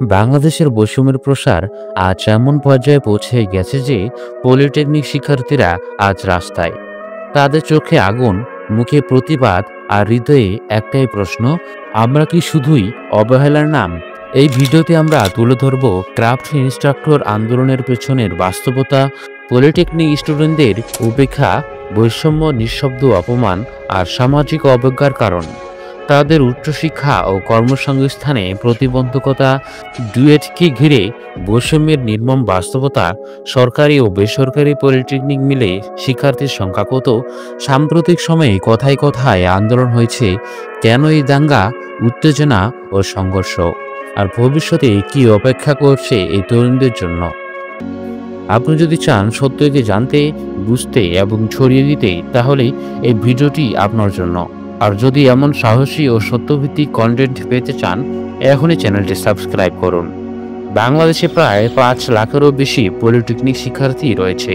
বাংলাদেশের বৈষম্যের প্রসার আজ এমন পর্যায়ে পৌঁছে গেছে যে পলিটেকনিক শিক্ষার্থীরা আজ রাস্তায়। তাদের চোখে আগুন, মুখে প্রতিবাদ আর হৃদয়ে একটাই প্রশ্ন, আমরা কি শুধুই অবহেলার নাম? এই ভিডিওতে আমরা তুলে ধরব ক্রাফট ইনস্ট্রাক্টর আন্দোলনের পেছনের বাস্তবতা, পলিটেকনিক স্টুডেন্টদের উপেক্ষা, বৈষম্য, নিঃশব্দ অপমান আর সামাজিক অবজ্ঞার কারণ, তাদের উচ্চশিক্ষা ও কর্মসংস্থানে প্রতিবন্ধকতা, ডুয়েটকে ঘিরে বৈষম্যের নির্মম বাস্তবতা, সরকারি ও বেসরকারি পলিটেকনিক মিলে শিক্ষার্থীর সংখ্যা কত, সাম্প্রতিক সময়ে কথায় কথায় আন্দোলন হয়েছে, কেন এই দাঙ্গা, উত্তেজনা ও সংঘর্ষ, আর ভবিষ্যতে কি অপেক্ষা করছে এই তরুণদের জন্য। আপনি যদি চান সত্যকে জানতে, বুঝতে এবং ছড়িয়ে দিতে, তাহলে এই ভিডিওটি আপনার জন্য। আর যদি এমন সাহসী ও সত্যভিত্তিক কন্টেন্ট পেতে চান, এখনই চ্যানেলটি সাবস্ক্রাইব করুন। বাংলাদেশে প্রায় 5 লাখেরও বেশি পলিটেকনিক শিক্ষার্থী রয়েছে,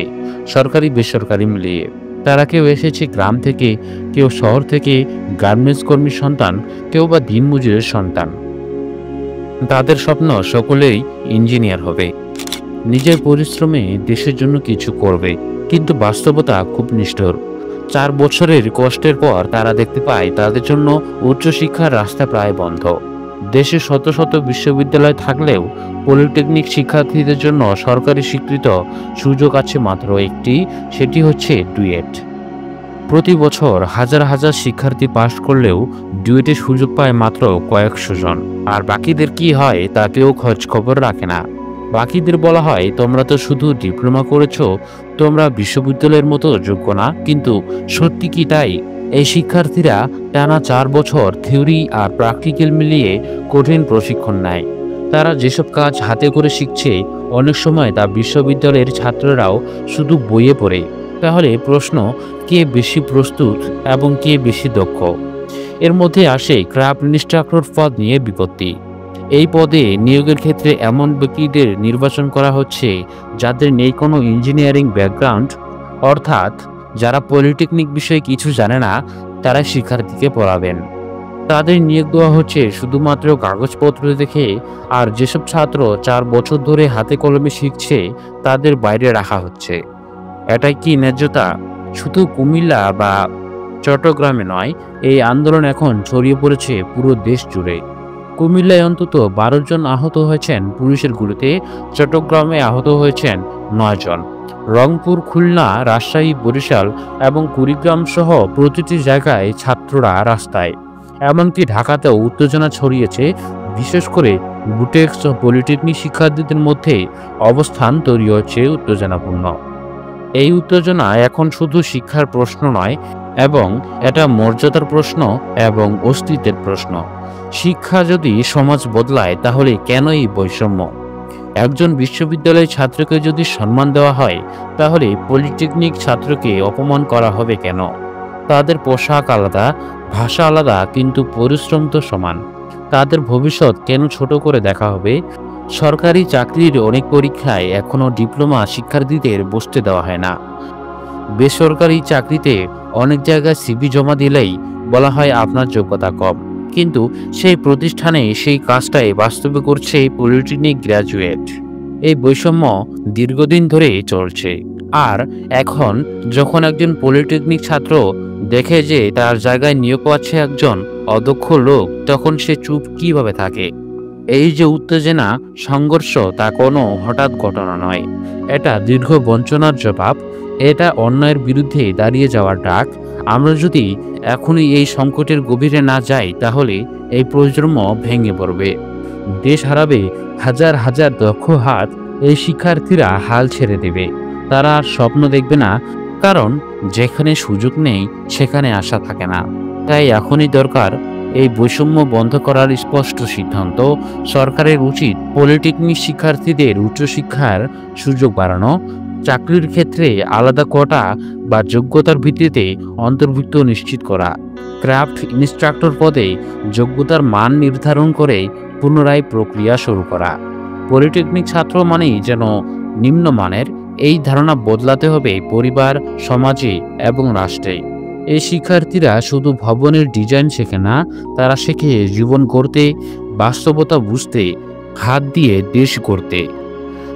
সরকারি বেসরকারি মিলিয়ে। তারা কেউ এসেছে গ্রাম থেকে, কেউ শহর থেকে, গার্মেন্টস কর্মীর সন্তান, কেউ বা দিনমজুরের সন্তান। তাদের স্বপ্ন সকলেই ইঞ্জিনিয়ার হবে, নিজের পরিশ্রমে দেশের জন্য কিছু করবে। কিন্তু বাস্তবতা খুব নিষ্ঠুর। 4 বছরের কষ্টের পর তারা দেখতে পায় তাদের জন্য উচ্চশিক্ষার রাস্তা প্রায় বন্ধ। দেশে শত শত বিশ্ববিদ্যালয় থাকলেও পলিটেকনিক শিক্ষার্থীদের জন্য সরকারি স্বীকৃত সুযোগ আছে মাত্র একটি, সেটি হচ্ছে ডুয়েট। প্রতি বছর হাজার হাজার শিক্ষার্থী পাশ করলেও ডুয়েটের সুযোগ পায় মাত্র কয়েকশো জন। আর বাকিদের কি হয় তা কেউ খোঁজ খবর রাখে না। বাকিদের বলা হয়, তোমরা তো শুধু ডিপ্লোমা করেছো, তোমরা বিশ্ববিদ্যালয়ের মতো যোগ্য না। কিন্তু সত্যি কি তাই? এই শিক্ষার্থীরা টানা 4 বছর থিওরি আর প্র্যাকটিক্যাল মিলিয়ে কঠিন প্রশিক্ষণ নেয়। তারা যেসব কাজ হাতে করে শিখছে, অনেক সময় তা বিশ্ববিদ্যালয়ের ছাত্ররাও শুধু বইয়ে পড়ে। তাহলে প্রশ্ন, কে বেশি প্রস্তুত এবং কে বেশি দক্ষ? এর মধ্যে আসে ক্রাফট ইনস্ট্রাক্টর পদ নিয়ে বিপত্তি। এই পদে নিয়োগের ক্ষেত্রে এমন ব্যক্তিদের নির্বাচন করা হচ্ছে যাদের নেই কোনো ইঞ্জিনিয়ারিং ব্যাকগ্রাউন্ড, অর্থাৎ যারা পলিটেকনিক বিষয়ে কিছু জানে না, তারা শিক্ষার্থীকে পড়াবেন। তাদের নিয়োগ দেওয়া হচ্ছে শুধুমাত্র কাগজপত্র দেখে, আর যেসব ছাত্র 4 বছর ধরে হাতে কলমে শিখছে তাদের বাইরে রাখা হচ্ছে। এটাই কি ন্যায্যতা? শুধু কুমিল্লা বা চট্টগ্রামে নয়, এই আন্দোলন এখন ছড়িয়ে পড়েছে পুরো দেশ জুড়ে। কুমিল্লায় অন্তত 12 জন আহত হয়েছেন পুলিশের গুলিতে, চট্টগ্রামে আহত হয়েছেন 9 জন। রংপুর, খুলনা, রাজশাহী, বরিশাল এবং কুড়িগ্রাম সহ প্রতিটি জায়গায় ছাত্ররা রাস্তায়। এমনকি ঢাকাতেও উত্তেজনা ছড়িয়েছে, বিশেষ করে বুটেক্স ও পলিটেকনিক শিক্ষার্থীদের মধ্যে অবস্থান তৈরি হচ্ছে উত্তেজনাপূর্ণ। এই উত্তেজনা এখন শুধু শিক্ষার প্রশ্ন নয়, এবং এটা মর্যাদার প্রশ্ন এবং অস্তিত্বের প্রশ্ন। শিক্ষা যদি সমাজ বদলায়, তাহলে কেন এই বৈষম্য? একজন বিশ্ববিদ্যালয়ের ছাত্রকে যদি সম্মান দেওয়া হয়, তাহলে পলিটেকনিক ছাত্রকে অপমান করা হবে কেন? তাদের পোশাক আলাদা, ভাষা আলাদা, কিন্তু পরিশ্রম তো সমান। তাদের ভবিষ্যৎ কেন ছোট করে দেখা হবে? সরকারি চাকরির অনেক পরীক্ষায় এখনও ডিপ্লোমা শিক্ষার্থীদের বসতে দেওয়া হয় না। বেসরকারি চাকরিতে অনেক জায়গায় সিভি জমা দিলেই বলা হয় আপনার যোগ্যতা কম, কিন্তু সেই প্রতিষ্ঠানে সেই কাজটাই বাস্তবে করছে পলিটেকনিক গ্র্যাজুয়েট। এই বৈষম্য দীর্ঘদিন ধরে চলছে। আর এখন যখন একজন পলিটেকনিক ছাত্র দেখে যে তার জায়গায় নিয়োগ পাচ্ছে একজন অদক্ষ লোক, তখন সে চুপ কিভাবে থাকে? এই যে উত্তেজনা, সংঘর্ষ, তা কোনো হঠাৎ ঘটনা নয়। এটা দীর্ঘ বঞ্চনার জবাব, এটা অন্যায়ের বিরুদ্ধে দাঁড়িয়ে যাওয়ার ডাক। আমরা যদি এখনই এই সংকটের গভীরে না যাই, তাহলে এই প্রজন্ম ভেঙে পড়বে। দেশ হারাবে হাজার হাজার দক্ষ হাত। এই শিক্ষার্থীরা হাল ছেড়ে দেবে। তারা আর স্বপ্ন দেখবে না, কারণ যেখানে সুযোগ নেই সেখানে আশা থাকে না। তাই এখনই দরকার এই বৈষম্য বন্ধ করার স্পষ্ট সিদ্ধান্ত। সরকারের উচিত পলিটেকনিক শিক্ষার্থীদের উচ্চশিক্ষার সুযোগ বাড়ানো, চাকরির ক্ষেত্রে আলাদা কোটা বা যোগ্যতার ভিত্তিতে অন্তর্ভুক্ত নিশ্চিত করা, ক্রাফট ইনস্ট্রাক্টর পদে যোগ্যতার মান নির্ধারণ করে পুনরায় প্রক্রিয়া শুরু করা। পলিটেকনিক ছাত্র মানেই যেন নিম্নমানের, এই ধারণা বদলাতে হবে পরিবার, সমাজে এবং রাষ্ট্রে। এই শিক্ষার্থীরা শুধু ভবনের ডিজাইন শেখে না, তারা শেখে জীবন গড়তে, বাস্তবতা বুঝতে, হাত দিয়ে দেশ গড়তে।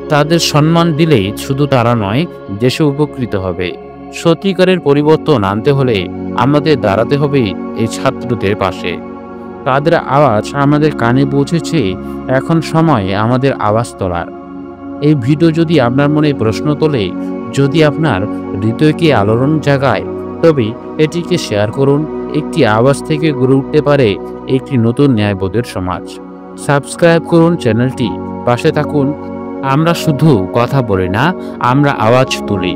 তাদের সম্মান দিলেই শুধু তারা নয়, দেশও উপকৃত হবে। সত্যিকারের পরিবর্তন আনতে হলে আমাদের দাঁড়াতে হবে এই ছাত্রদের পাশে। তাদের আওয়াজ আমাদের কানে পৌঁছেছে, এখন সময় আমাদের আওয়াজ তোলার। এই ভিডিও যদি আপনার মনে প্রশ্ন তোলে, যদি আপনার হৃদয়কে আলোড়ন জাগায়, তবে এটিকে শেয়ার করুন। একটি আওয়াজ থেকে গড়ে উঠতে পারে একটি নতুন ন্যায়বোধের সমাজ। সাবস্ক্রাইব করুন চ্যানেলটি, পাশে থাকুন। আমরা শুধু কথা বলি না, আমরা আওয়াজ তুলি।